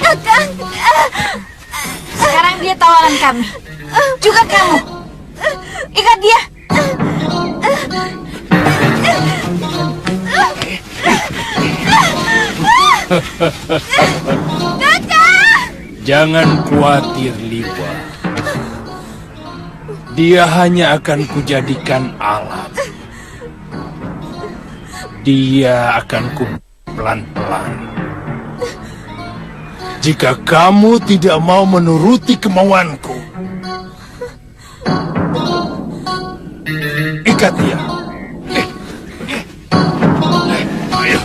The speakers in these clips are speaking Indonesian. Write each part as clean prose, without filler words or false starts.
Kakang. Sekarang dia tawanan kami. Juga kamu. Ikat dia. Kakang. Jangan khawatir, Liwa. Dia hanya akan kujadikan alat. Dia akan ku pelan-pelan. Jika kamu tidak mau menuruti kemauanku, ikat dia. Ayo.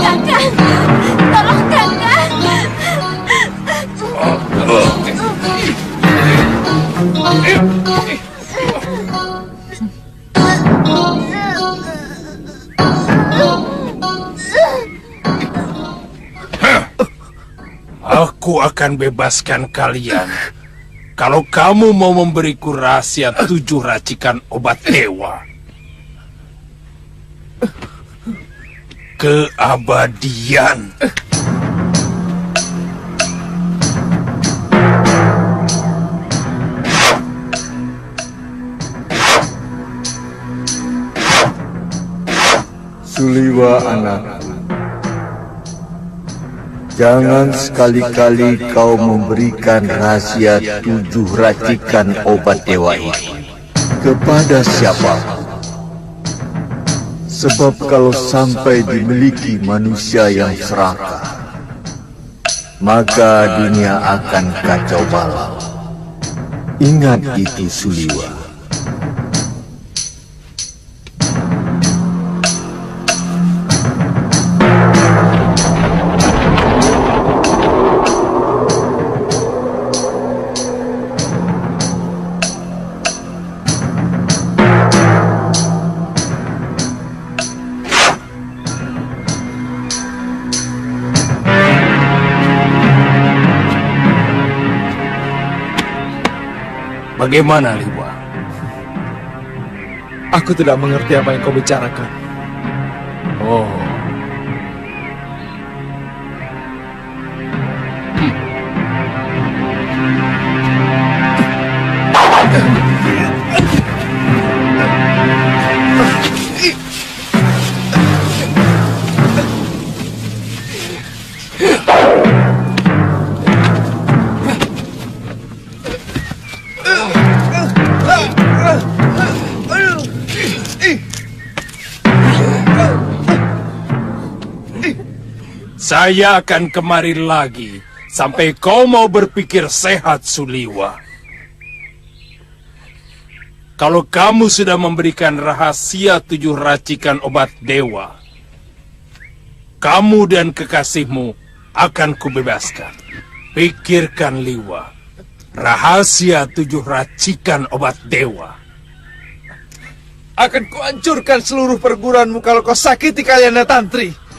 Kakang, tolong Kakang. Aku akan bebaskan kalian kalau kamu mau memberiku rahasia 7 racikan obat dewa. Keabadian. Suliwa anakku, jangan sekali-kali kau memberikan rahasia 7 racikan obat dewa ini kepada siapapun. Sebab kalau sampai dimiliki manusia yang serakah, maka dunia akan kacau balau. Ingat itu, Suliwa. Bagaimana, Liwa? Aku tidak mengerti apa yang kau bicarakan. Oh. Saya akan kemari lagi sampai kau mau berpikir sehat, Suliwa. Kalau kamu sudah memberikan rahasia 7 racikan obat dewa, kamu dan kekasihmu akan kubebaskan. Pikirkan, Liwa. Rahasia 7 racikan obat dewa. Akan kuhancurkan seluruh perguruanmu kalau kau sakiti kalian Tantri.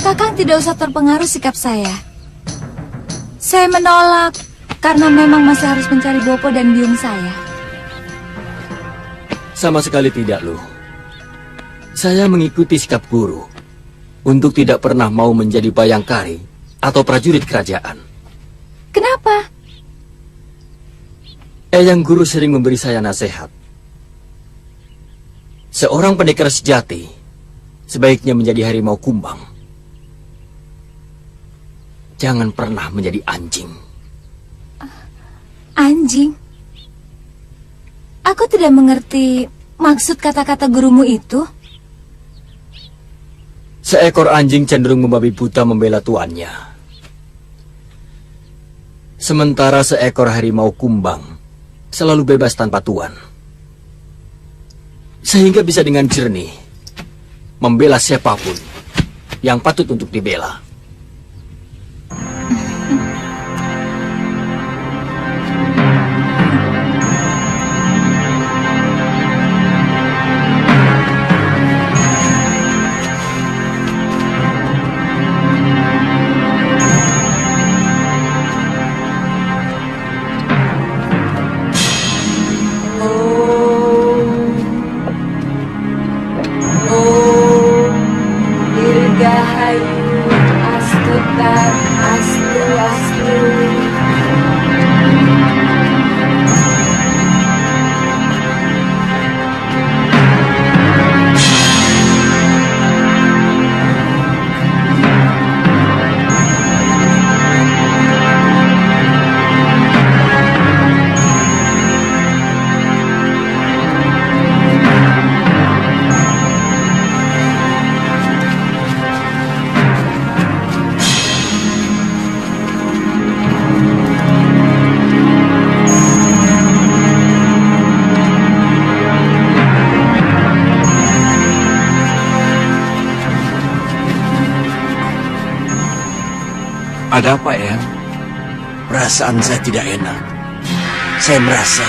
Kakang tidak usah terpengaruh sikap saya. Saya menolak karena memang masih harus mencari Bopo dan biung saya. Sama sekali tidak, Lu. Saya mengikuti sikap guru untuk tidak pernah mau menjadi bayangkari atau prajurit kerajaan. Kenapa? Eyang Guru sering memberi saya nasihat. Seorang pendekar sejati sebaiknya menjadi harimau kumbang. Jangan pernah menjadi anjing. Anjing? Aku tidak mengerti maksud kata-kata gurumu itu. Seekor anjing cenderung membabi buta membela tuannya. Sementara seekor harimau kumbang selalu bebas tanpa tuan. Sehingga bisa dengan jernih membela siapapun yang patut untuk dibela. Ada apa, Eyang? Perasaan saya tidak enak. Saya merasa...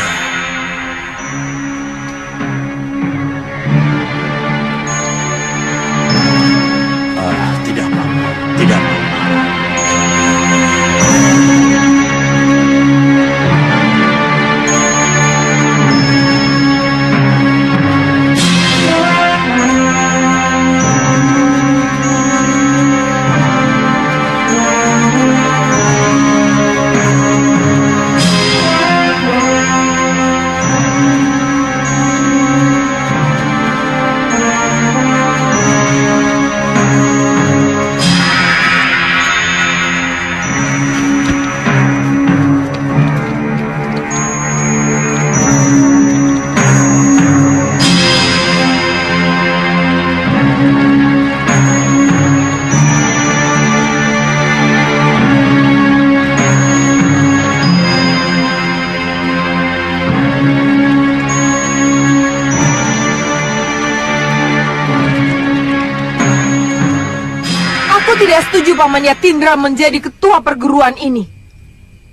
tidak apa-apa. Tidak apa-apa. Tidak setuju Paman Yatindra menjadi ketua perguruan ini.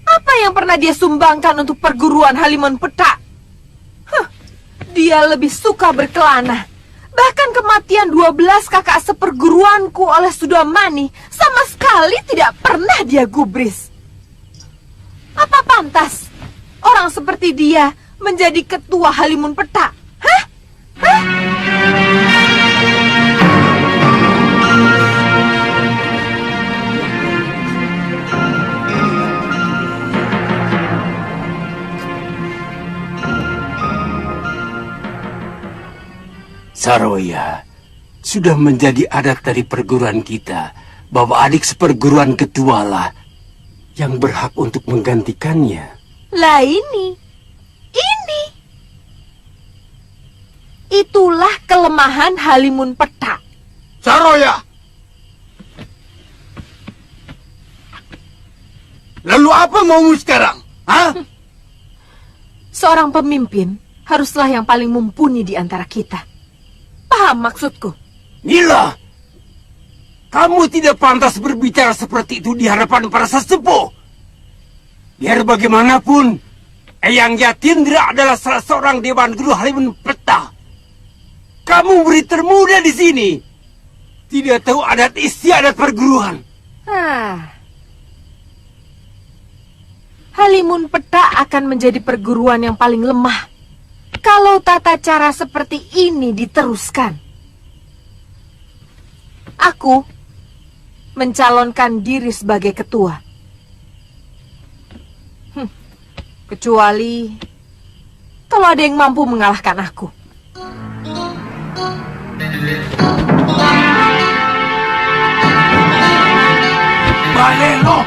Apa yang pernah dia sumbangkan untuk perguruan Halimun Petak? Dia lebih suka berkelana. Bahkan kematian 12 kakak seperguruanku oleh Sudamani sama sekali tidak pernah dia gubris. Apa pantas orang seperti dia menjadi ketua Halimun Petak? Hah? Saroya, sudah menjadi adat dari perguruan kita bahwa adik seperguruan ketualah yang berhak untuk menggantikannya. Lah ini. Itulah kelemahan Halimun Petak. Saroya! Lalu apa maumu sekarang? Hah? Seorang pemimpin haruslah yang paling mumpuni di antara kita. Paham maksudku? Nila! Kamu tidak pantas berbicara seperti itu di hadapan para sesepuh. Biar bagaimanapun, Eyang Yatindra adalah salah seorang Dewan Guru Halimun Petak. Kamu murid termuda di sini. Tidak tahu adat istiadat perguruan. Halimun Petak akan menjadi perguruan yang paling lemah kalau tata cara seperti ini diteruskan. Aku mencalonkan diri sebagai ketua. Kecuali kalau ada yang mampu mengalahkan aku. Balelo!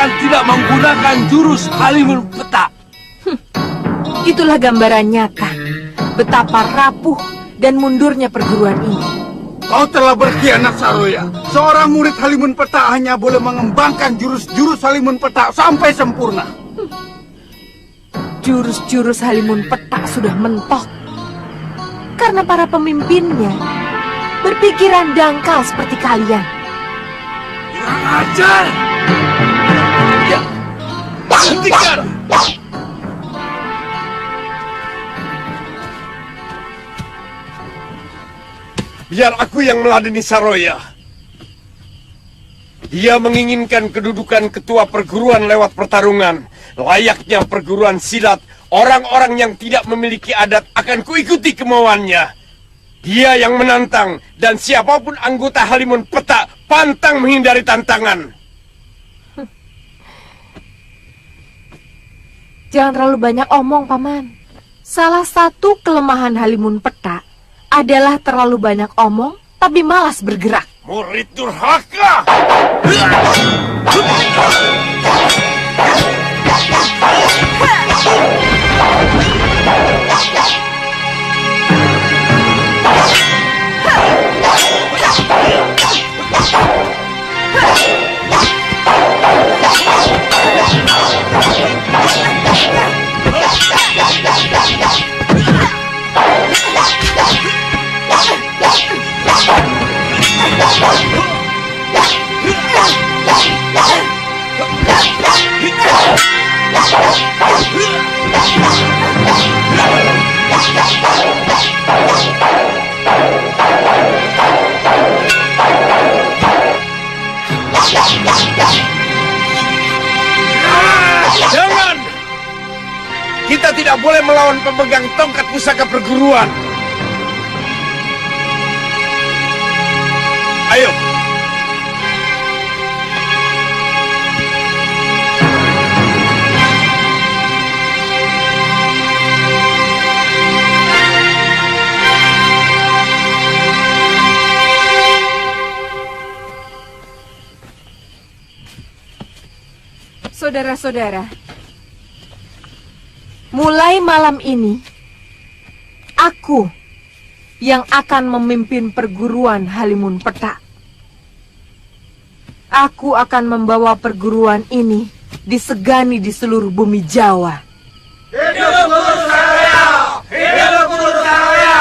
Tidak menggunakan jurus Halimun Petak. Itulah gambaran nyata betapa rapuh dan mundurnya perguruan ini. Kau telah berkhianat, Saroya. Seorang murid Halimun Petak hanya boleh mengembangkan jurus-jurus Halimun Petak sampai sempurna. Jurus-jurus Halimun Petak sudah mentok karena para pemimpinnya berpikiran dangkal seperti kalian. Kurang ajar! Hentikan! Biar aku yang meladeni Saroya. Dia menginginkan kedudukan ketua perguruan lewat pertarungan. Layaknya perguruan silat, orang-orang yang tidak memiliki adat akan kuikuti kemauannya. Dia yang menantang, dan siapapun anggota Halimun Petak pantang menghindari tantangan. Jangan terlalu banyak omong, Paman. Salah satu kelemahan Halimun Petak adalah terlalu banyak omong, tapi malas bergerak. Murid durhaka! Jangan! Kita tidak boleh melawan pemegang tongkat pusaka perguruan. Saudara-saudara, mulai malam ini, aku yang akan memimpin perguruan Halimun Petak. Aku akan membawa perguruan ini disegani di seluruh bumi Jawa. Hidup Guru Saroya! Hidup Guru Saroya!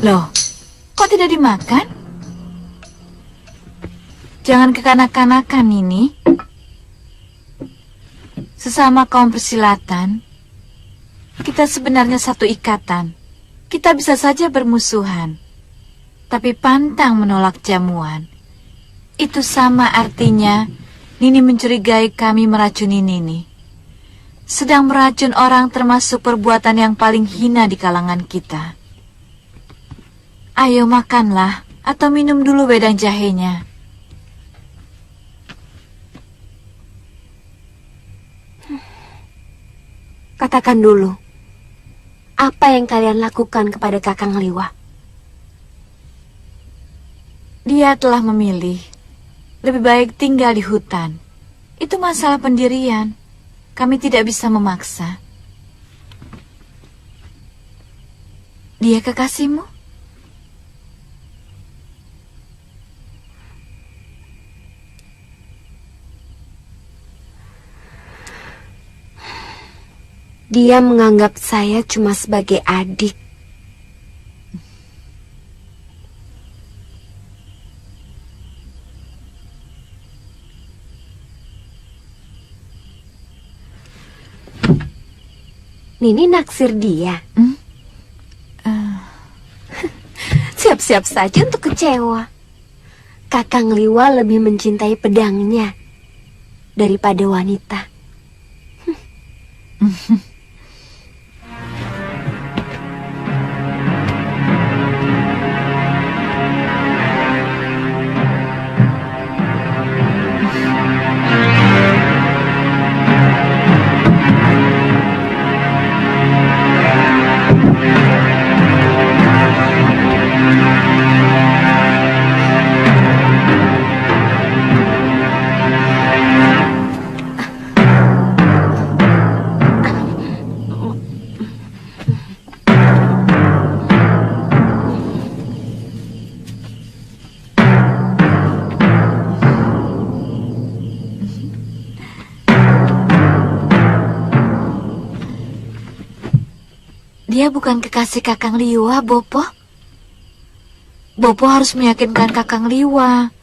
Loh, kok tidak dimakan? Jangan kekanak-kanakan ini. Sesama kaum persilatan, kita sebenarnya satu ikatan. Kita bisa saja bermusuhan, tapi pantang menolak jamuan. Itu sama artinya Nini mencurigai kami meracuni Nini. Sedang meracun orang termasuk perbuatan yang paling hina di kalangan kita. Ayo makanlah, atau minum dulu wedang jahenya. Katakan dulu, apa yang kalian lakukan kepada Kakang Liwa? Dia telah memilih, lebih baik tinggal di hutan. Itu masalah pendirian, kami tidak bisa memaksa. Dia kekasihmu? Dia menganggap saya cuma sebagai adik. Nini naksir dia. Siap-siap saja untuk kecewa. Kakang Liwa lebih mencintai pedangnya daripada wanita. Dia bukan kekasih Kakang Liwa, Bopo. Bopo harus meyakinkan Kakang Liwa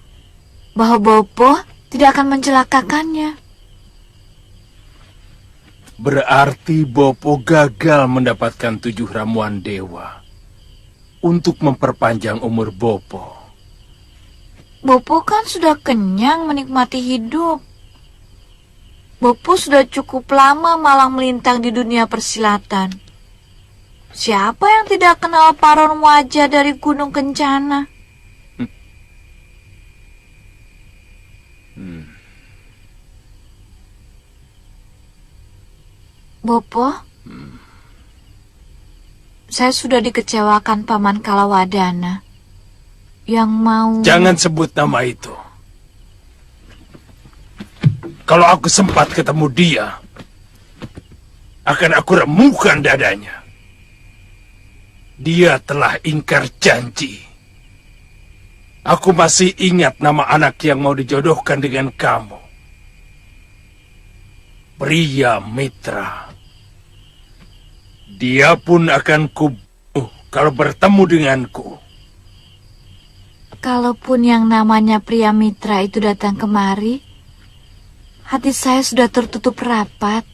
bahwa Bopo tidak akan mencelakakannya. Berarti Bopo gagal mendapatkan 7 ramuan dewa untuk memperpanjang umur Bopo. Bopo kan sudah kenyang menikmati hidup. Bopo sudah cukup lama malang melintang di dunia persilatan. Siapa yang tidak kenal paron wajah dari Gunung Kencana? Bopo, saya sudah dikecewakan Paman Kalawadana yang mau... Jangan sebut nama itu. Kalau aku sempat ketemu dia, akan aku remukan dadanya. Dia telah ingkar janji. Aku masih ingat nama anak yang mau dijodohkan dengan kamu. Pria Mitra. Dia pun akan kubunuh kalau bertemu denganku. Kalaupun yang namanya pria Mitra itu datang kemari, hati saya sudah tertutup rapat.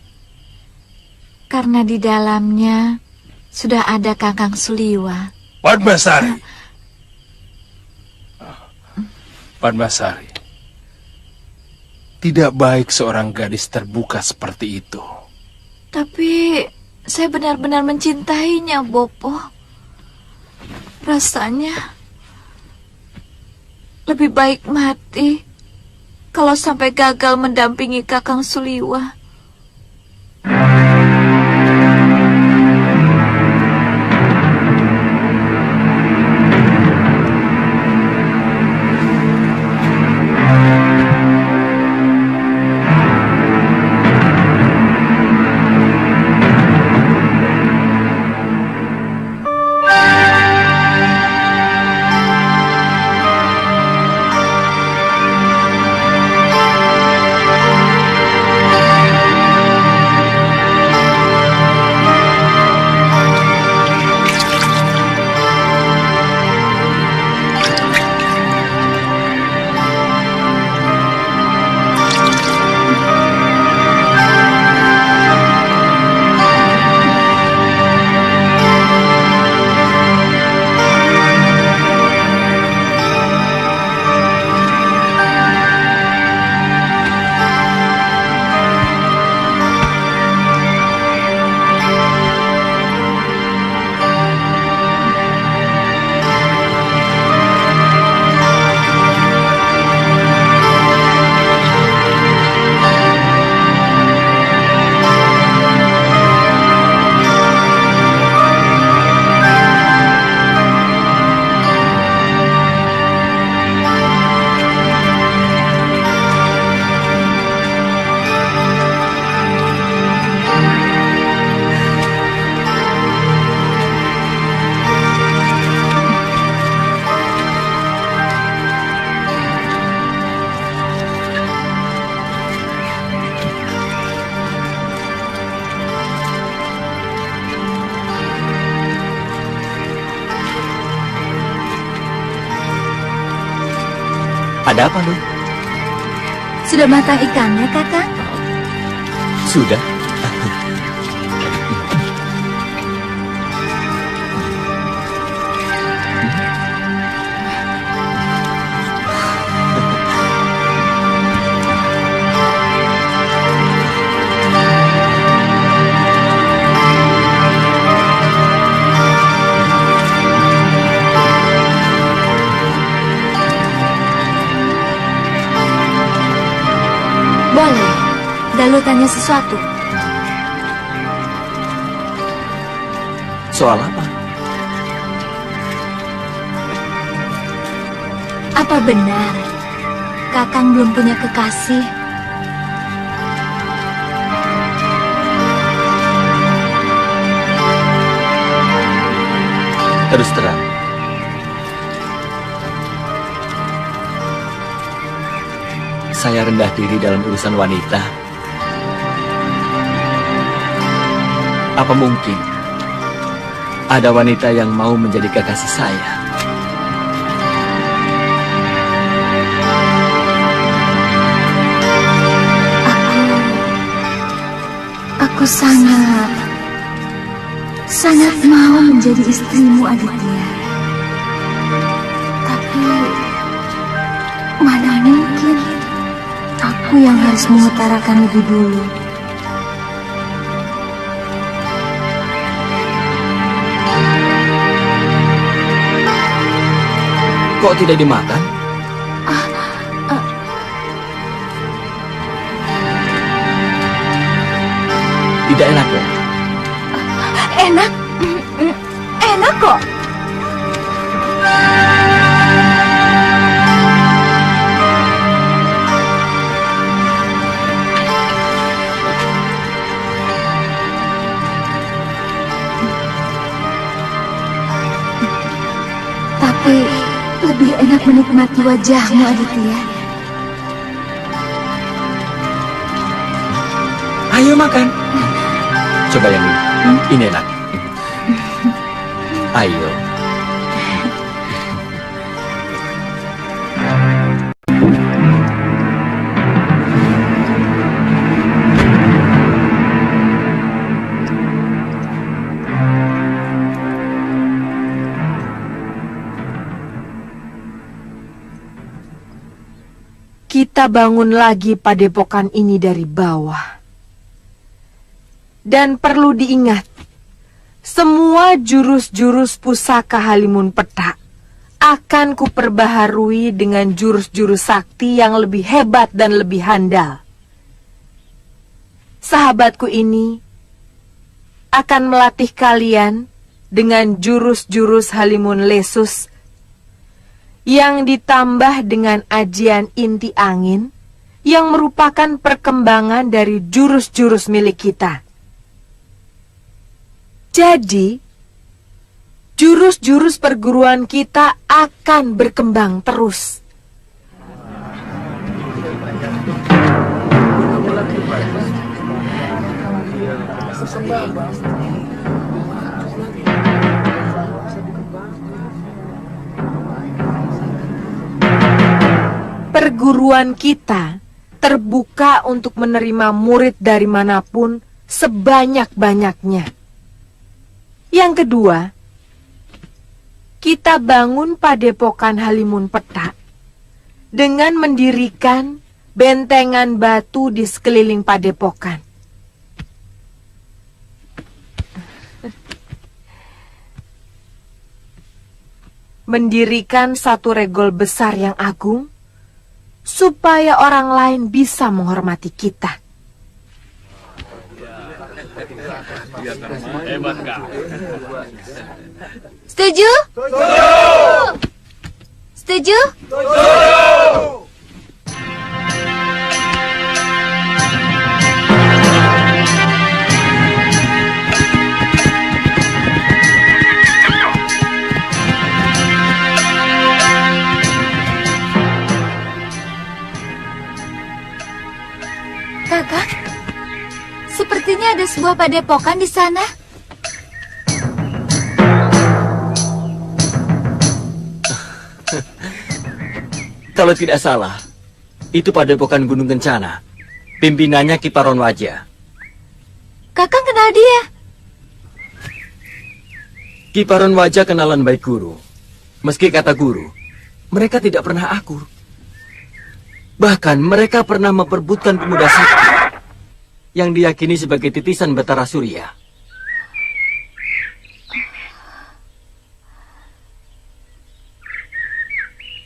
Karena di dalamnya sudah ada Kakang Suliwa. Padmasari. Padmasari. Tidak baik seorang gadis terbuka seperti itu. Tapi saya benar-benar mencintainya, Bopo. Rasanya lebih baik mati kalau sampai gagal mendampingi Kakang Suliwa. Ada apa, Lu? Sudah matang ikannya, Kakang? Sudah. Boleh. Dalu tanya sesuatu. Soal apa? Apa benar Kakang belum punya kekasih? Terus terang, saya rendah diri dalam urusan wanita. Apa mungkin ada wanita yang mau menjadi kekasih saya? Aku sangat mau menjadi istrimu, Aditya. Tapi mana mungkin aku yang harus mengutarakan lebih dulu. Kok tidak dimakan? Tidak enak ya? Enak, enak kok. Tapi lebih enak menikmati wajahmu, Aditya. Ayo makan. Coba yang ini. Ini enak. Ayo. kita bangun lagi padepokan ini dari bawah. Dan perlu diingat, semua jurus-jurus pusaka Halimun Petak akan kuperbaharui dengan jurus-jurus sakti yang lebih hebat dan lebih handal. Sahabatku ini akan melatih kalian dengan jurus-jurus Halimun Lesus yang ditambah dengan ajian inti angin yang merupakan perkembangan dari jurus-jurus milik kita. Jadi, jurus-jurus perguruan kita akan berkembang terus. Perguruan kita terbuka untuk menerima murid dari manapun sebanyak-banyaknya. Yang kedua, kita bangun padepokan Halimun Petak dengan mendirikan bentengan batu di sekeliling padepokan. Mendirikan satu regol besar yang agung supaya orang lain bisa menghormati kita. Setuju? Setuju? Kakak, sepertinya ada sebuah padepokan di sana. Kalau tidak salah, itu padepokan Gunung Kencana. Pimpinannya Ki Paron Wajah. Kakak kenal dia? Ki Paron Wajah kenalan baik guru. Meski kata guru, mereka tidak pernah akur. Bahkan mereka pernah memperebutkan pemuda sakti yang diyakini sebagai titisan Betara Surya.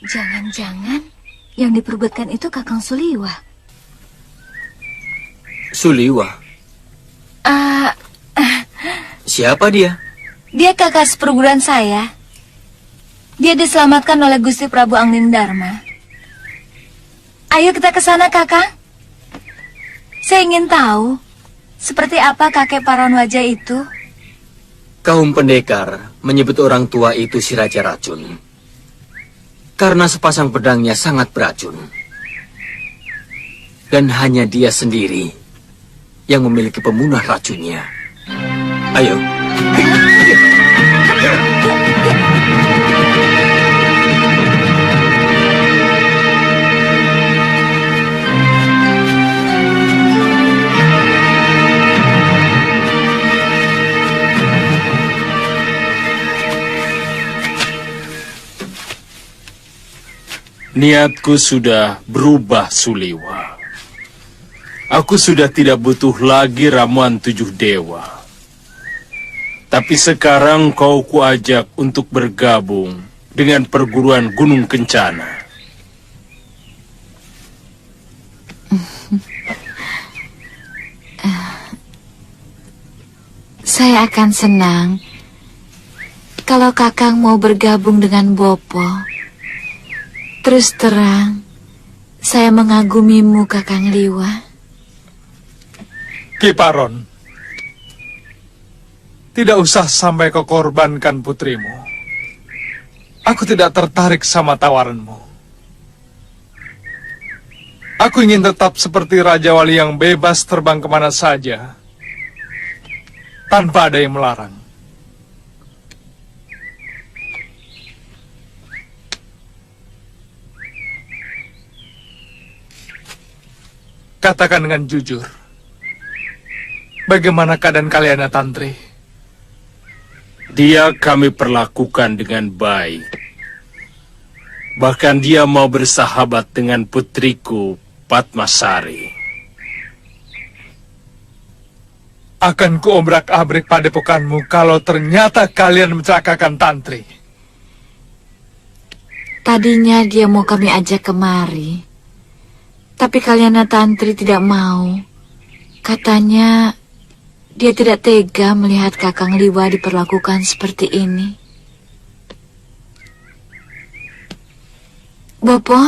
Jangan-jangan yang diperebutkan itu Kakang Suliwa. Suliwa? Siapa dia? Dia kakak seperguruan saya. Dia diselamatkan oleh Gusti Prabu Angling Dharma. Ayo kita ke sana, Kakang. Saya ingin tahu seperti apa kakek Paron Wajah itu. Kaum pendekar menyebut orang tua itu si Raja Racun. Karena sepasang pedangnya sangat beracun. Dan hanya dia sendiri yang memiliki pemunah racunnya. Ayo. Niatku sudah berubah, Suliwa. Aku sudah tidak butuh lagi ramuan 7 dewa. Tapi sekarang kau kuajak untuk bergabung dengan perguruan Gunung Kencana. Saya akan senang kalau Kakang mau bergabung dengan Bopo. Terus terang, saya mengagumimu, Kakang Liwa. Ki Paron, tidak usah sampai kau korbankan putrimu. Aku tidak tertarik sama tawaranmu. Aku ingin tetap seperti Raja Wali yang bebas terbang kemana saja, tanpa ada yang melarang. Katakan dengan jujur, bagaimana keadaan kalian, Tantri? Dia kami perlakukan dengan baik. Bahkan dia mau bersahabat dengan putriku, Padmasari. Akan kuobrak-abrik padepokanmu kalau ternyata kalian mencelakakan Tantri. Tadinya dia mau kami ajak kemari. Tapi Kalyana Tantri tidak mau. Katanya dia tidak tega melihat Kakang Liwa diperlakukan seperti ini. Bopo?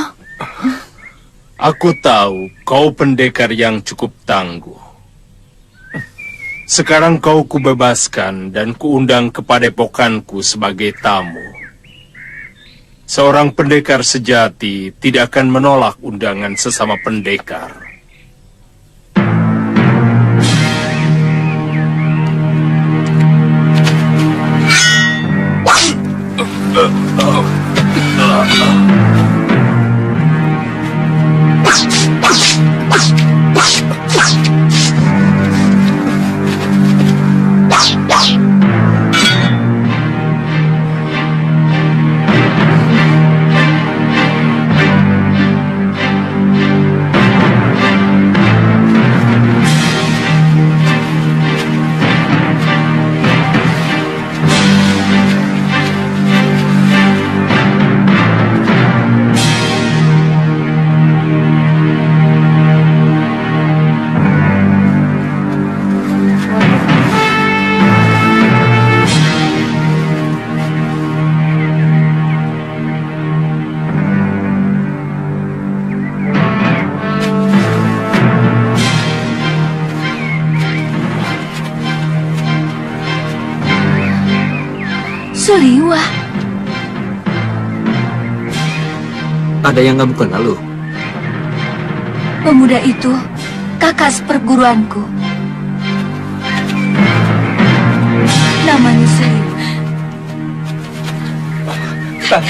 Aku tahu kau pendekar yang cukup tangguh. Sekarang kau kubebaskan dan kuundang ke padepokanku sebagai tamu. Seorang pendekar sejati tidak akan menolak undangan sesama pendekar. Suliwa. Ada yang kamu kenal loh? Pemuda itu kakak seperguruanku. Namanya Suliwa.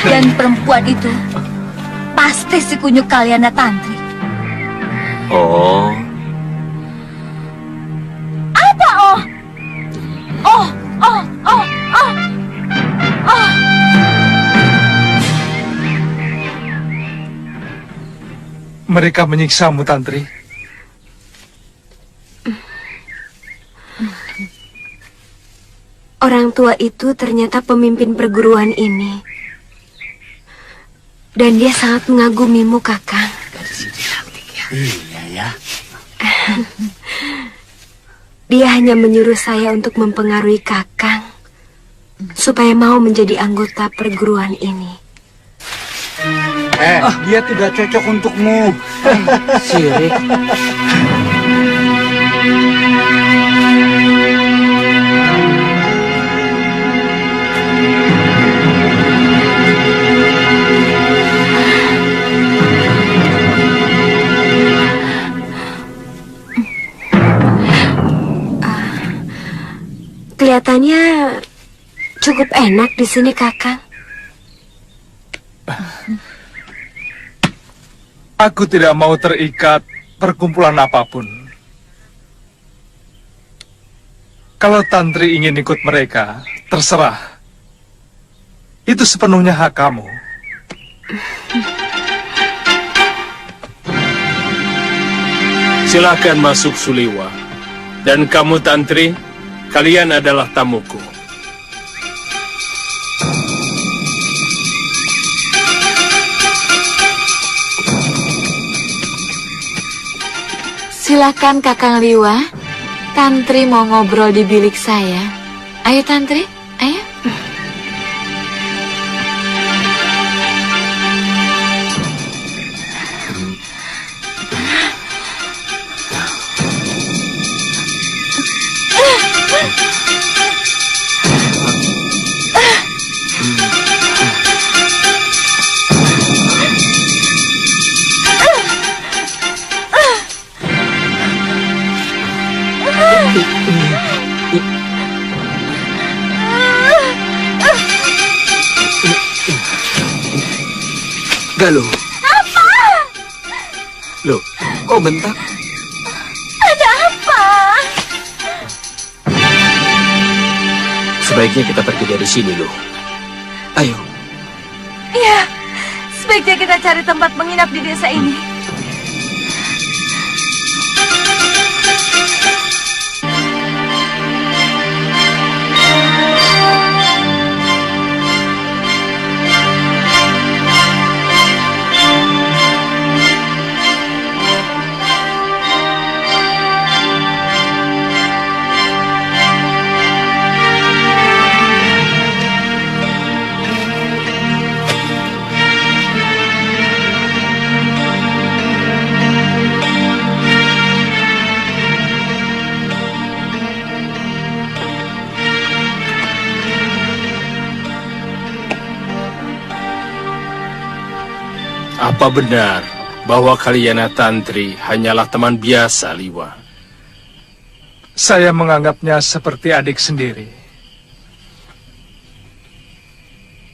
Dan perempuan itu pasti si kunyuk Kalyana Tantri. Oh, Apa oh? Oh, oh, oh, oh. Oh. Mereka menyiksamu, Tantri. Orang tua itu ternyata pemimpin perguruan ini. Dan dia sangat mengagumimu, Kakang. Iya ya. Dia hanya menyuruh saya untuk mempengaruhi Kakang supaya mau menjadi anggota perguruan ini. Dia tidak cocok untukmu. sirik. Kelihatannya cukup enak di sini, Kakang. Aku tidak mau terikat perkumpulan apapun. Kalau Tantri ingin ikut mereka, terserah. Itu sepenuhnya hak kamu. Silakan masuk, Suliwa. Dan kamu, Tantri, kalian adalah tamuku. Silakan Kakang Liwa. Tantri mau ngobrol di bilik saya. Ayo Tantri, ayo. Galuh. Apa? Loh, kok bentak? Ada apa? Sebaiknya kita pergi dari sini, loh. Ayo. Ya, sebaiknya kita cari tempat menginap di desa ini. Apa benar bahwa Kalyana Tantri hanyalah teman biasa, Liwa? Saya menganggapnya seperti adik sendiri.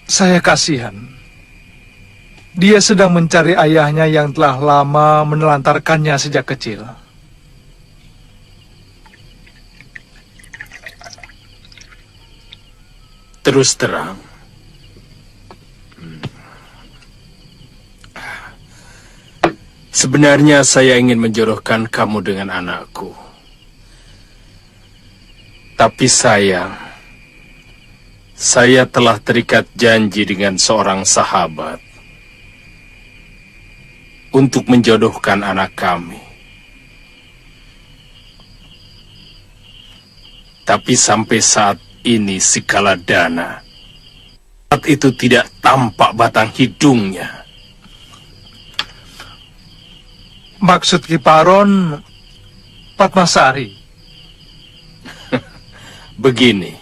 Saya kasihan. Dia sedang mencari ayahnya yang telah lama menelantarkannya sejak kecil. Terus terang, sebenarnya saya ingin menjodohkan kamu dengan anakku. Tapi sayang, saya telah terikat janji dengan seorang sahabat untuk menjodohkan anak kami. Tapi sampai saat ini si Kaladana, saat itu tidak tampak batang hidungnya. Maksud Kiparon, Padmasari. Begini,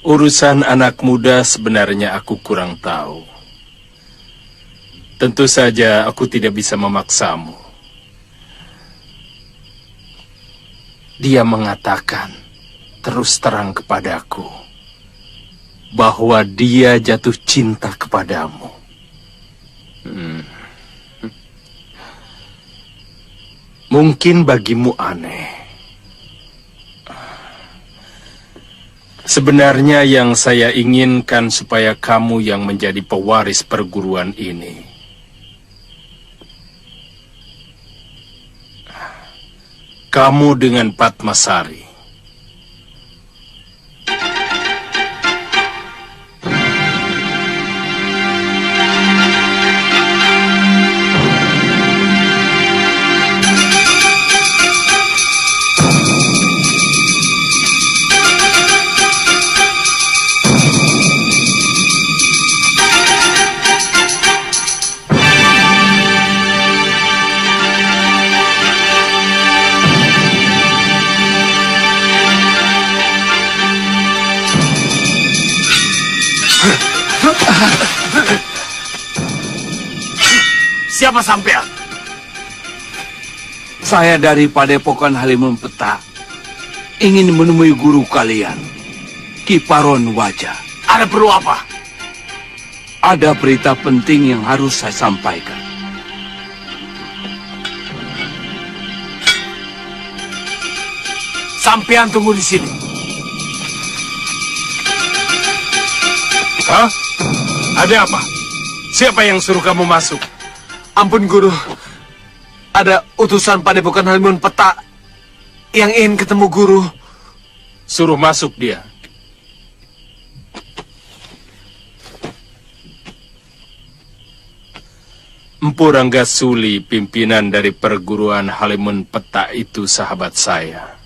urusan anak muda sebenarnya aku kurang tahu. Tentu saja aku tidak bisa memaksamu. Dia mengatakan terus terang kepadaku bahwa dia jatuh cinta kepadamu. Mungkin bagimu aneh. Sebenarnya yang saya inginkan supaya kamu yang menjadi pewaris perguruan ini. Kamu dengan Padmasari. Siapa sampean? Saya dari Padepokan Halimun Peta. Ingin menemui guru kalian, Kiparon Wajah. Ada perlu apa? Ada berita penting yang harus saya sampaikan. Sampean tunggu di sini. Hah? Ada apa? Siapa yang suruh kamu masuk? Ampun guru, ada utusan Padepokan Halimun Peta yang ingin ketemu guru. Suruh masuk dia. Empu Ranggasuli, pimpinan dari perguruan Halimun Peta itu sahabat saya.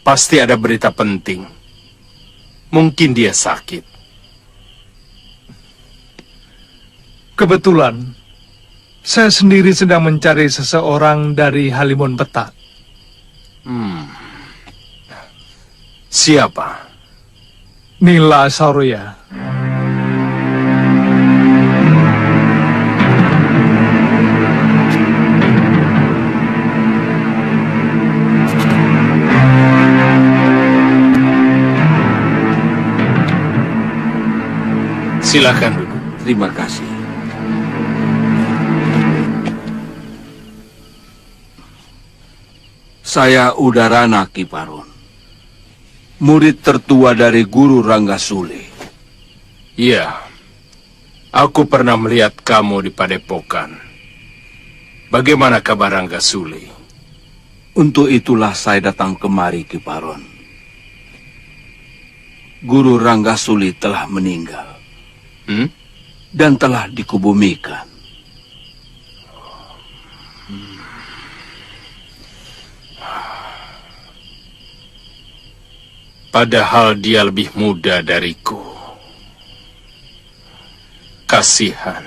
Pasti ada berita penting. Mungkin dia sakit. Kebetulan, saya sendiri sedang mencari seseorang dari Halimun Peta. Siapa? Nila Saroya. Silakan duduk. Terima kasih. Saya Udarana Kiparon, murid tertua dari Guru Ranggasuli. Iya, Aku pernah melihat kamu di Padepokan. Bagaimana kabar Ranggasuli? Untuk itulah saya datang kemari, Ki Baron. Guru Ranggasuli telah meninggal. Dan telah dikubumikan. Padahal dia lebih muda dariku. Kasihan.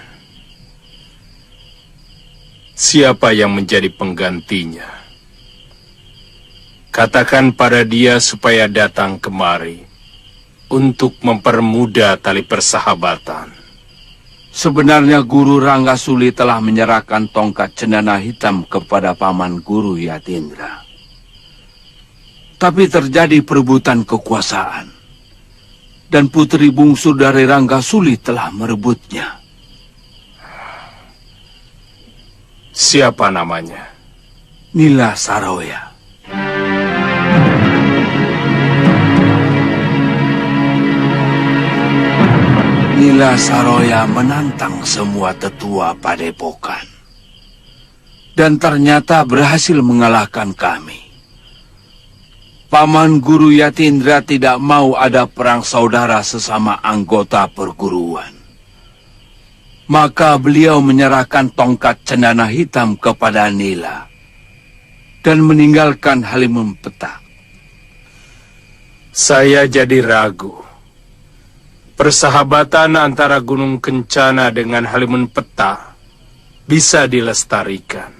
Siapa yang menjadi penggantinya? Katakan pada dia supaya datang kemari untuk mempermudah tali persahabatan. Sebenarnya Guru Ranggasuli telah menyerahkan tongkat cendana hitam kepada paman Guru Yatindra. Tapi terjadi perebutan kekuasaan. Dan putri bungsu dari Ranggasuli telah merebutnya. Siapa namanya? Nila Saroya. Nila Saroya menantang semua tetua Padepokan. Dan ternyata berhasil mengalahkan kami. Paman Guru Yatindra tidak mau ada perang saudara sesama anggota perguruan. Maka beliau menyerahkan tongkat cendana hitam kepada Nila. Dan meninggalkan Halimun Petak. Saya jadi ragu. Persahabatan antara Gunung Kencana dengan Halimun Petak bisa dilestarikan.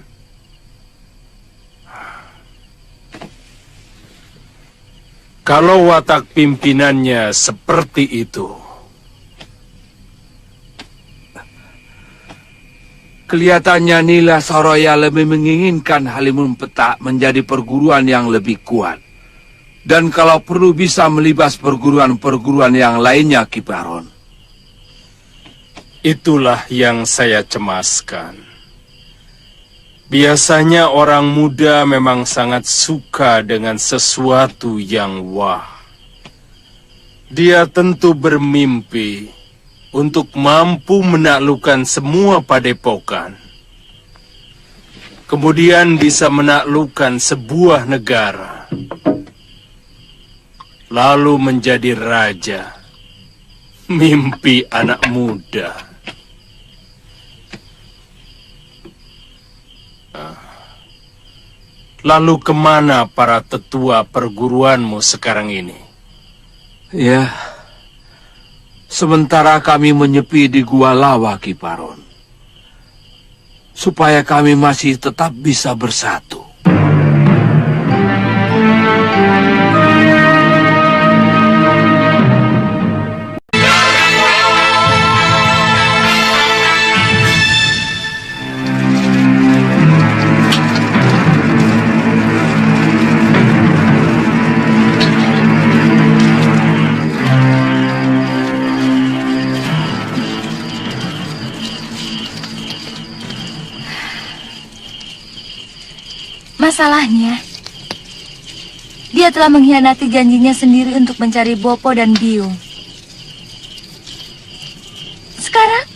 Kalau watak pimpinannya seperti itu. Kelihatannya Nila Saroya lebih menginginkan Halimun Petak menjadi perguruan yang lebih kuat. Dan kalau perlu bisa melibas perguruan-perguruan yang lainnya, Ki Baron. Itulah yang saya cemaskan. Biasanya orang muda memang sangat suka dengan sesuatu yang wah. Dia tentu bermimpi untuk mampu menaklukkan semua padepokan. Kemudian bisa menaklukkan sebuah negara. Lalu menjadi raja. Mimpi anak muda. Lalu kemana para tetua perguruanmu sekarang ini? Ya, sementara kami menyepi di Gua Lawa, Ki Baron. Supaya kami masih tetap bisa bersatu. Masalahnya, dia telah mengkhianati janjinya sendiri untuk mencari Bopo dan Biung. Sekarang,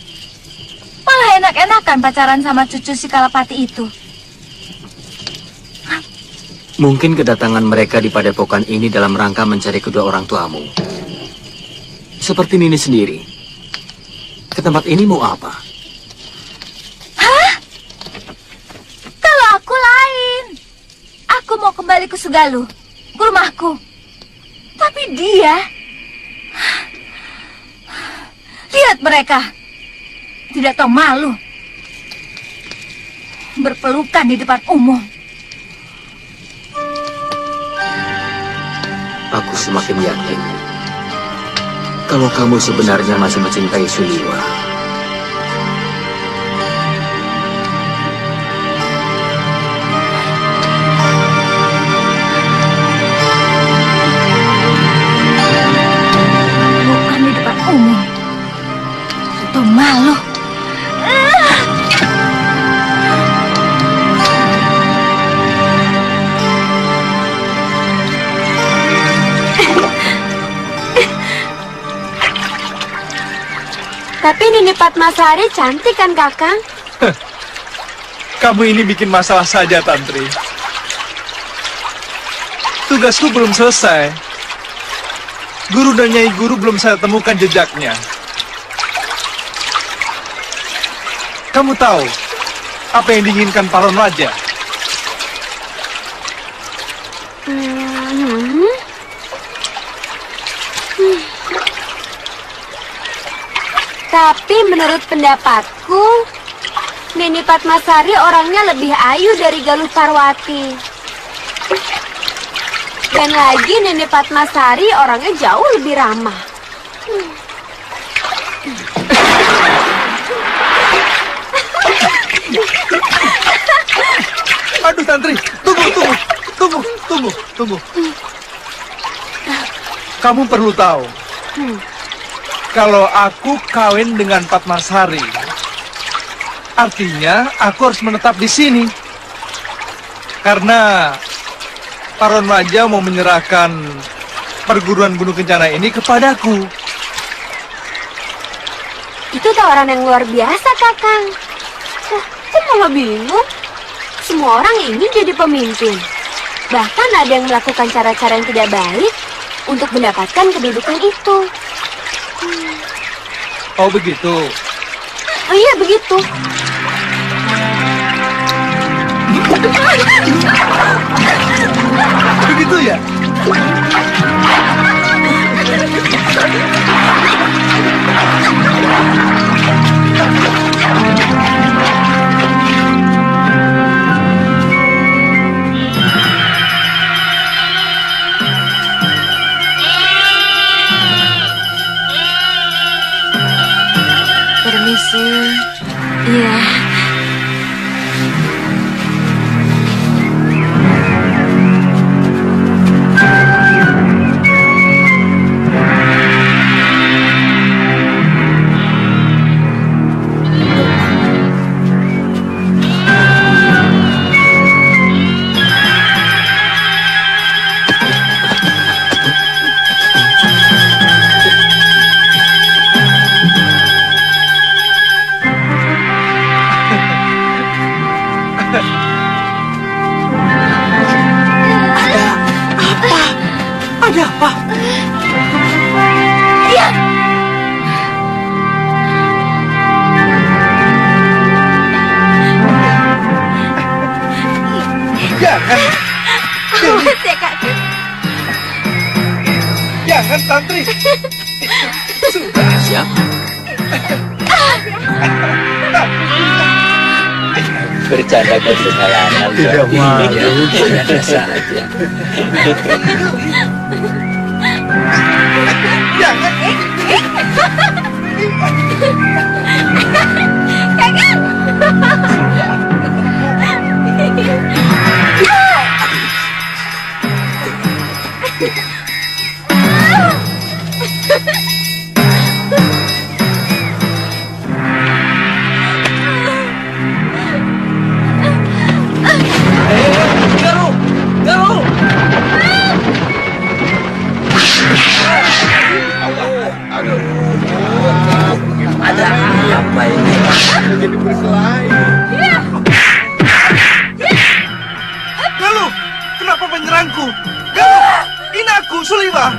malah enak-enakan pacaran sama cucu si Kalapati itu. Mungkin kedatangan mereka di padepokan ini dalam rangka mencari kedua orang tuamu. Seperti Nini sendiri. Ke tempat ini mau apa? Kalau aku lain. Aku mau kembali ke Sugaluh, ke rumahku. Tapi dia... Lihat mereka. Tidak tahu malu. Berpelukan di depan umum. Aku semakin yakin. Kalau kamu sebenarnya masih mencintai Suliwa. Malu. Tapi Nini Padmasari cantik kan, Kakang? Kamu ini bikin masalah saja, Tantri. Tugasku belum selesai. Guru dan Nyai Guru belum saya temukan jejaknya. Kamu tahu apa yang diinginkan Paron Raja? Tapi menurut pendapatku, Nini Padmasari orangnya lebih ayu dari Galuh Parwati. Dan lagi Nini Padmasari orangnya jauh lebih ramah. Aduh, Tantri, tunggu. Kamu perlu tahu, kalau aku kawin dengan Padmasari, artinya aku harus menetap di sini. Karena Paron Raja mau menyerahkan perguruan Gunung Kencana ini kepadaku. Itu tawaran yang luar biasa, Kakang. Kok malah bingung? Semua orang ingin jadi pemimpin. Bahkan ada yang melakukan cara-cara yang tidak baik untuk mendapatkan kedudukan itu. Oh, begitu. Oh iya, begitu. Begitu ya? Permisi. Iya. Ada apa? Iya. Jangan. Awas ya, Kakang. Jangan, Tantri. Siap. Bercanda kesalahan. Tidak malu. Biasa saja. Jangan. Ada apa ini? Jadi berkelahi. Galuh, kenapa menyerangku? Galuh, ini aku, Suliwa.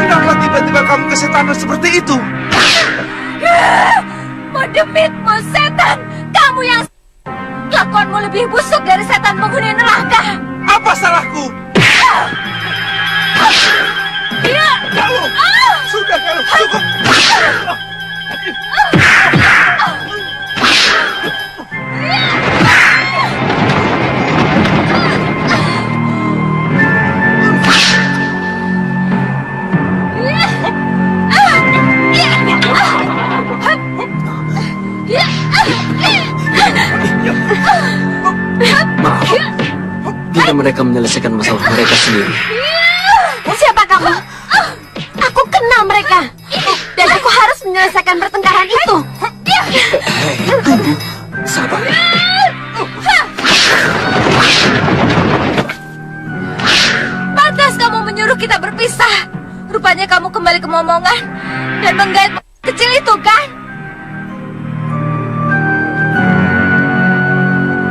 Kenapa tiba-tiba kamu kesetanan seperti itu? Demitmu setan, kamu yang kelakuanmu lebih busuk dari setan penghuni neraka. Apa salahku? Galuh, sudah Galuh, cukup. Maaf, biar mereka menyelesaikan masalah mereka sendiri. Siapa kamu? Aku kenal mereka. Dan aku harus menyelesaikan pertengkaran itu. Tunggu, sabar. Rupanya kamu kembali ke momongan dan menggait kecil itu, kan?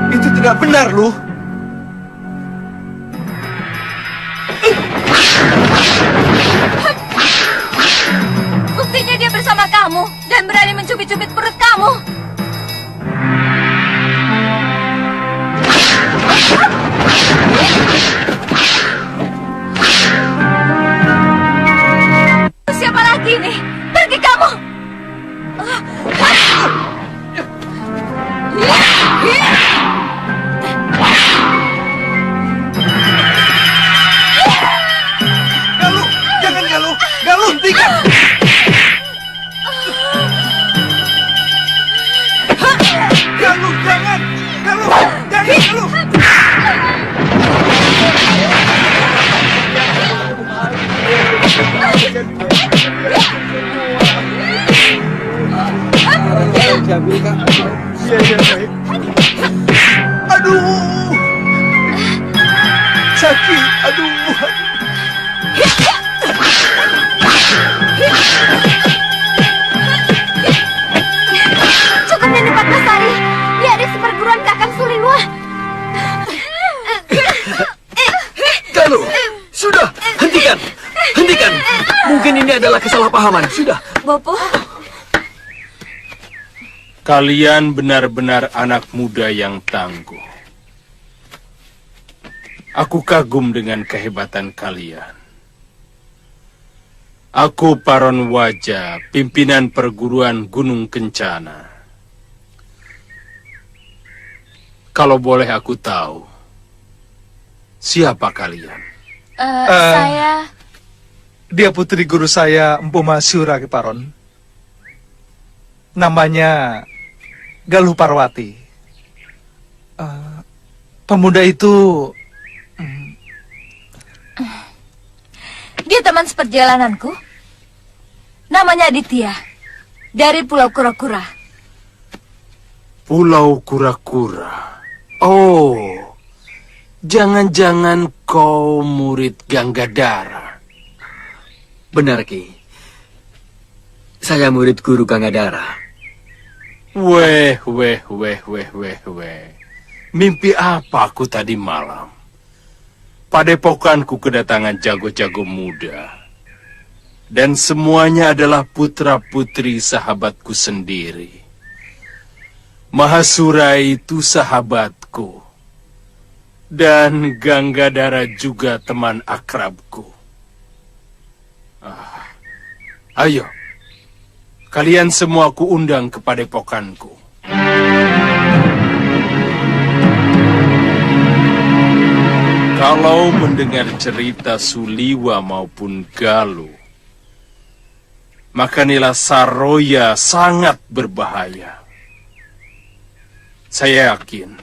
Itu tidak benar, Luh. Buktinya dia bersama kamu dan berani mencubit-cubit perut kamu. Siapa lagi nih? Pergi kamu! Galuh, jangan Galuh. Galuh, hentikan. Galuh, jangan. Galuh, jangan Galuh. Aduh, sakit. Aduh. Cukup Nenek Patmasari. Dia ada seperguruan Kakang Suliwa. Galuh, sudah, hentikan. Hentikan. Mungkin ini adalah kesalahpahaman. Sudah. Bopo, Kalian benar-benar anak muda yang tangguh. Aku kagum dengan kehebatan kalian. Aku Paron Waja, pimpinan perguruan Gunung Kencana. Kalau boleh aku tahu, siapa kalian? saya... Dia putri guru saya, Empu Masyura, Ki Paron. Namanya Galuh Parwati. Pemuda itu... Dia teman seperjalananku. Namanya Aditya. Dari Pulau Kura-Kura. Pulau Kura-Kura. Oh, jangan-jangan kau murid Ganggadara. Benar, Ki. Saya murid guru Ganggadara. Weh. Mimpi apa aku tadi malam? Padepokanku kedatangan jago-jago muda. Dan semuanya adalah putra-putri sahabatku sendiri. Mahasura itu sahabatku. Dan Ganggadara juga teman akrabku. Ayo, kalian semua ku undang ke padepokanku. Kalau mendengar cerita Suliwa maupun Galuh, maka Nila Saroya sangat berbahaya. Saya yakin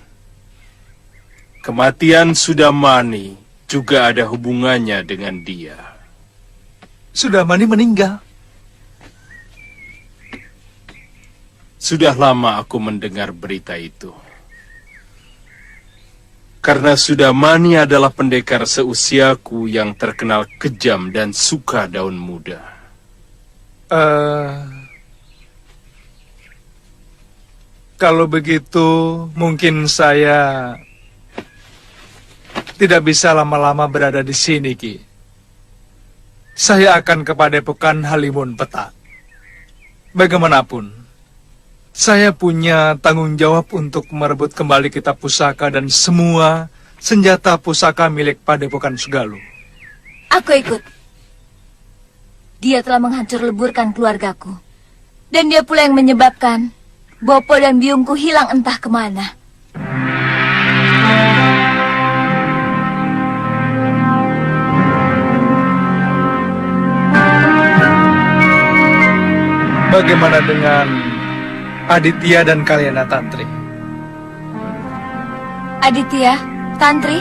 kematian Sudamani juga ada hubungannya dengan dia. Sudamani meninggal. Sudah lama aku mendengar berita itu. Karena Sudamani adalah pendekar seusiaku yang terkenal kejam dan suka daun muda. Kalau begitu, mungkin saya tidak bisa lama-lama berada di sini, Ki. Saya akan ke padepokan Halimun Petak. Bagaimanapun, saya punya tanggung jawab untuk merebut kembali kitab pusaka dan semua senjata pusaka milik padepokan Sugaluh. Aku ikut. Dia telah menghancur leburkan keluargaku. Dan dia pula yang menyebabkan Bopo dan biungku hilang entah kemana. Bagaimana dengan Aditya dan Kalyana Tantri? Aditya, Tantri,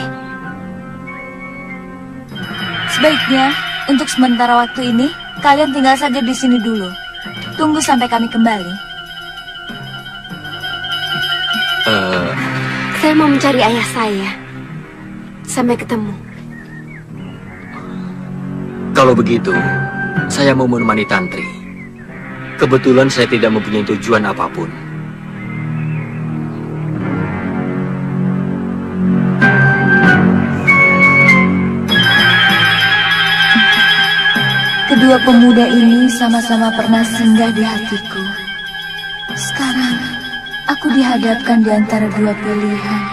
sebaiknya untuk sementara waktu ini kalian tinggal saja di sini dulu. Tunggu sampai kami kembali. Saya mau mencari ayah saya. Sampai ketemu. Kalau begitu, Saya mau menemani Tantri. Kebetulan saya tidak mempunyai tujuan apapun. Kedua pemuda ini sama-sama pernah singgah di hatiku. Sekarang, aku dihadapkan di antara dua pilihan.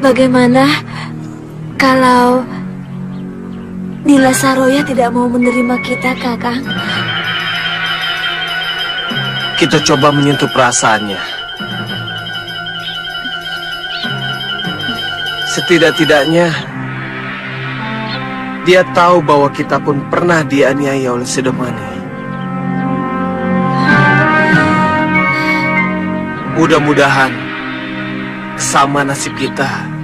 Bagaimana kalau Nila Saroya tidak mau menerima kita, Kakang? Kita coba menyentuh perasaannya. Setidak-tidaknya dia tahu bahwa kita pun pernah dianiaya oleh Sidemani. Mudah-mudahan sama nasib kita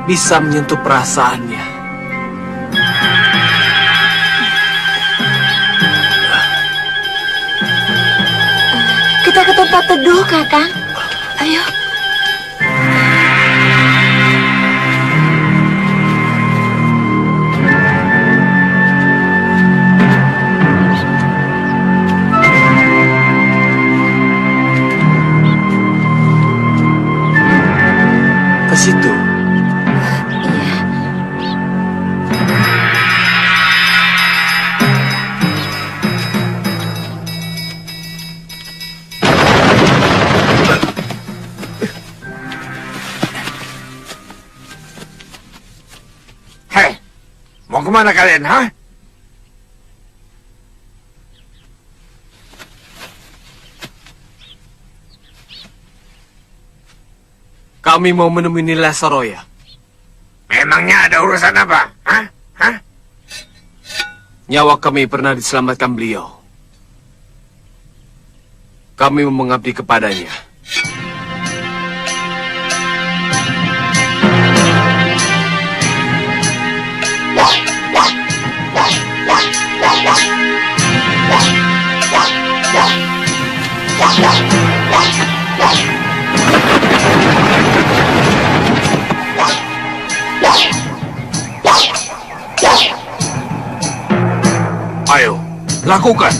bisa menyentuh perasaannya. Kita ke tempat teduh, Kakang. Ayo. Ke situ. Hei, mau kemana kalian, ha? Kami mau menemui Nila Saroya. Memangnya ada urusan apa? Hah? Hah? Nyawa kami pernah diselamatkan beliau. Kami mau mengabdi kepadanya. Ayo, lakukan.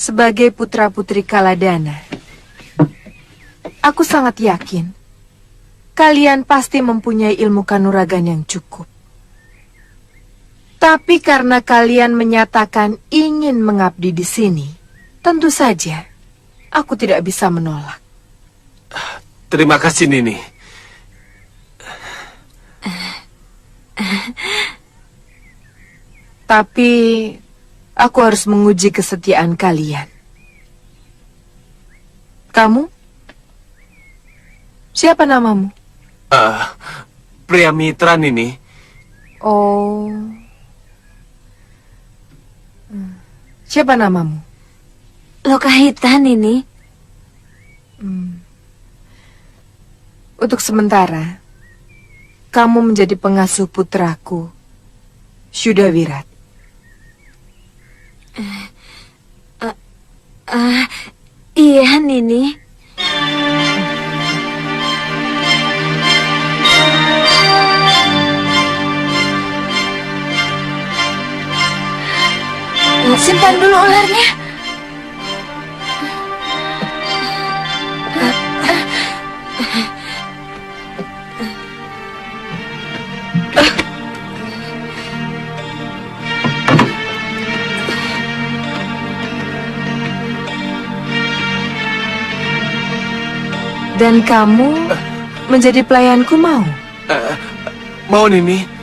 Sebagai putra-putri Kaladana, aku sangat yakin kalian pasti mempunyai ilmu kanuragan yang cukup. Tapi karena kalian menyatakan ingin mengabdi di sini, tentu saja aku tidak bisa menolak. Terima kasih, Nini. Tapi aku harus menguji kesetiaan kalian. Kamu? Siapa namamu? Pria mitra Nini. Oh. Siapa namamu? Lokahitan ini. Untuk sementara, kamu menjadi pengasuh putraku, Syudawirat. Iya, Nini. Simpan dulu ularnya. Dan kamu menjadi pelayanku, mau? Mau, Nini.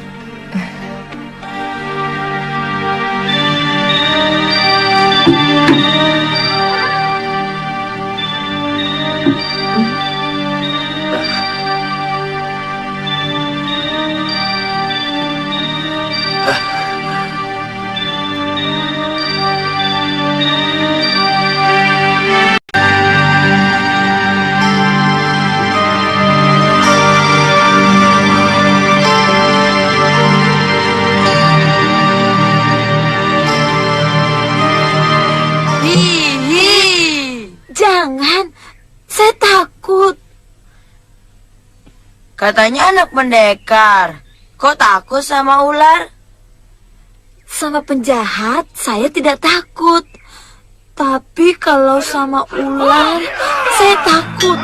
Jangan, saya takut. Katanya anak pendekar. Kok takut sama ular? Sama penjahat saya tidak takut. Tapi kalau sama ular, saya takut.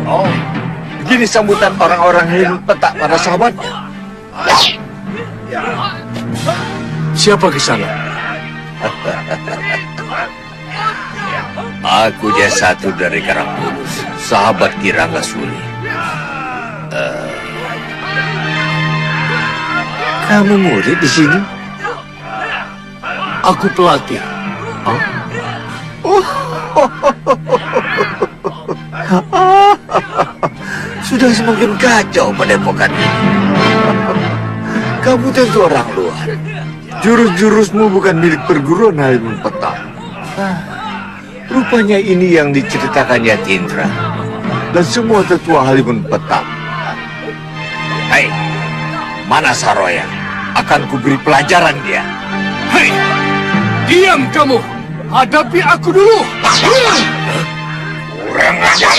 Oh, begini sambutan orang-orang Halimun Petak pada sahabatnya. Siapa ke sana? Aku dia satu dari Karangkudus, sahabat Ki Ranggasuli. Kamu murid di sini? Aku pelatih. Sudah semakin kacau padepokan ini. Kamu tentu orang luar. Jurus-jurusmu bukan milik perguruan Halimun Petak. Rupanya ini yang diceritakan Yatindra dan semua tetua Halimun Petak. Hei, mana Saroya? Akan kuberi pelajaran dia. Hei, diam kamu. Hadapi aku dulu. Kurang ajar.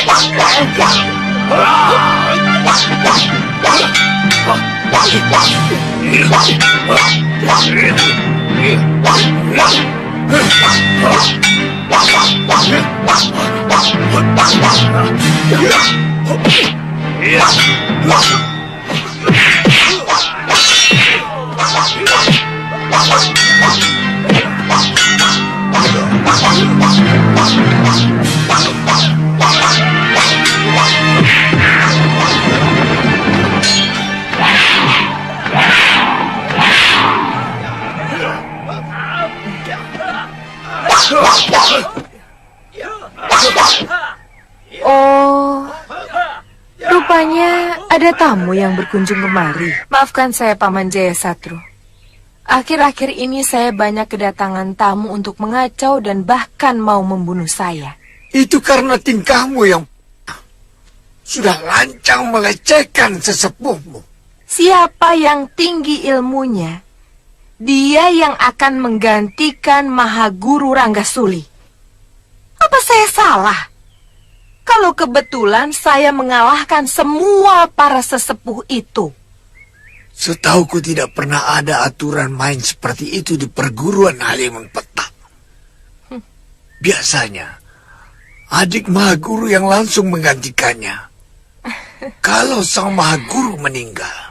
Oh, rupanya ada tamu yang berkunjung kemari. Maafkan saya, Paman Jaya Satru. Akhir-akhir ini saya banyak kedatangan tamu untuk mengacau dan bahkan mau membunuh saya. Itu karena tingkahmu yang sudah lancang melecehkan sesepuhmu. Siapa yang tinggi ilmunya, dia yang akan menggantikan Mahaguru Ranggasuli. Apa saya salah? Kalau kebetulan saya mengalahkan semua para sesepuh itu. Setauku tidak pernah ada aturan main seperti itu di perguruan Halimun Petak. Biasanya, adik Mahaguru yang langsung menggantikannya. Kalau sang Mahaguru meninggal.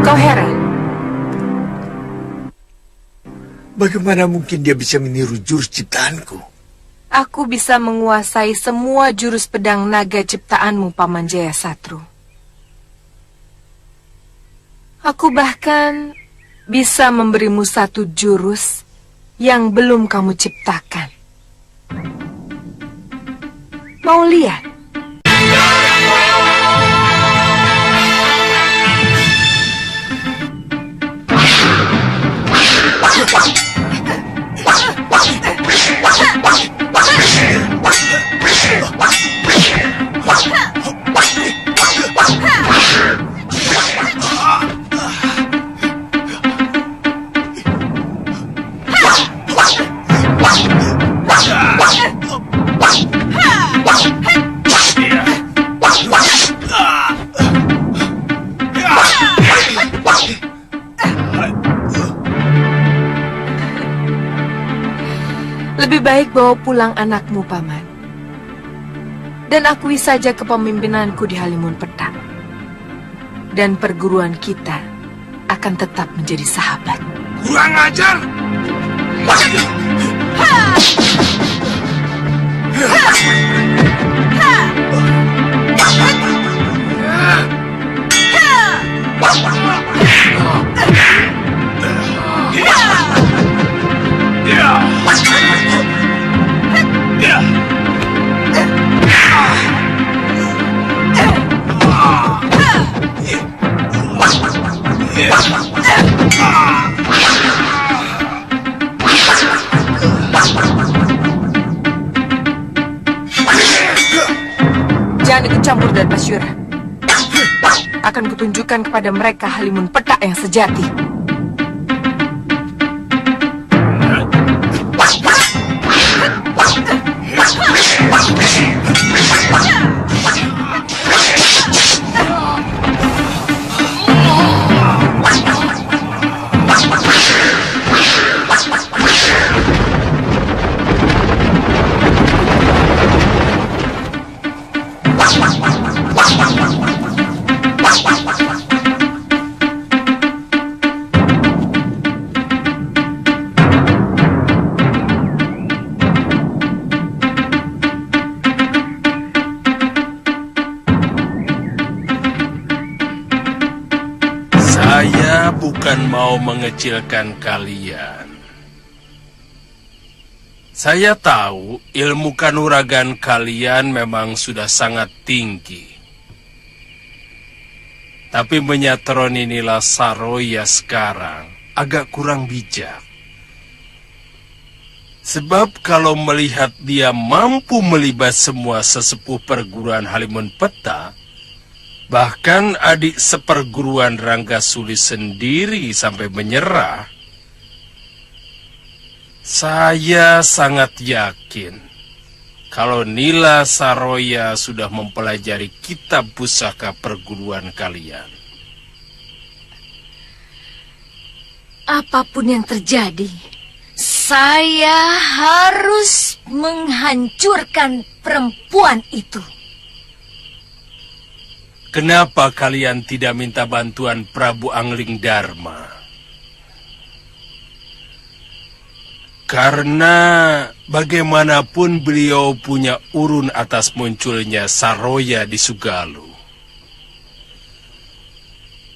Kau heran? Bagaimana mungkin dia bisa meniru jurus ciptaanku? Aku bisa menguasai semua jurus pedang naga ciptaanmu, Paman Jayasatru. Aku bahkan bisa memberimu satu jurus yang belum kamu ciptakan. Mau lihat? Lebih baik bawa pulang anakmu, Paman. Dan akui saja kepemimpinanku di Halimun Petak. Dan perguruan kita akan tetap menjadi sahabat. Kurang ajar! Jangan ikut campur dan Pasyura. Akan kutunjukkan kepada mereka Halimun Petak yang sejati. Saya bukan mau mengecilkan kalian. Saya tahu ilmu kanuragan kalian memang sudah sangat tinggi. Tapi menyatroni Nila Saroya sekarang agak kurang bijak. Sebab kalau melihat dia mampu melibas semua sesepuh perguruan Halimun Petak, bahkan adik seperguruan Ranggasuli sendiri sampai menyerah, saya sangat yakin kalau Nila Saroya sudah mempelajari kitab pusaka perguruan kalian. Apapun yang terjadi, saya harus menghancurkan perempuan itu. kenapa kalian tidak minta bantuan Prabu Angling Dharma? Karena bagaimanapun beliau punya urun atas munculnya Saroya di Sugalu.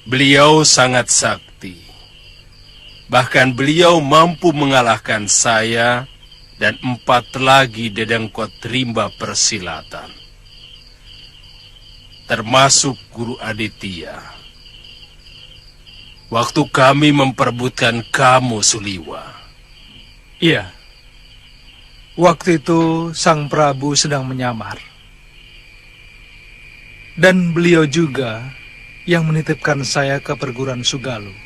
Beliau sangat sakti. Bahkan beliau mampu mengalahkan saya dan 4 lagi dedengkot rimba persilatan. Termasuk Guru Aditya. Waktu kami memperebutkan kamu, Suliwa. Iya. Waktu itu Sang Prabu sedang menyamar. Dan beliau juga yang menitipkan saya ke perguruan Sugalu.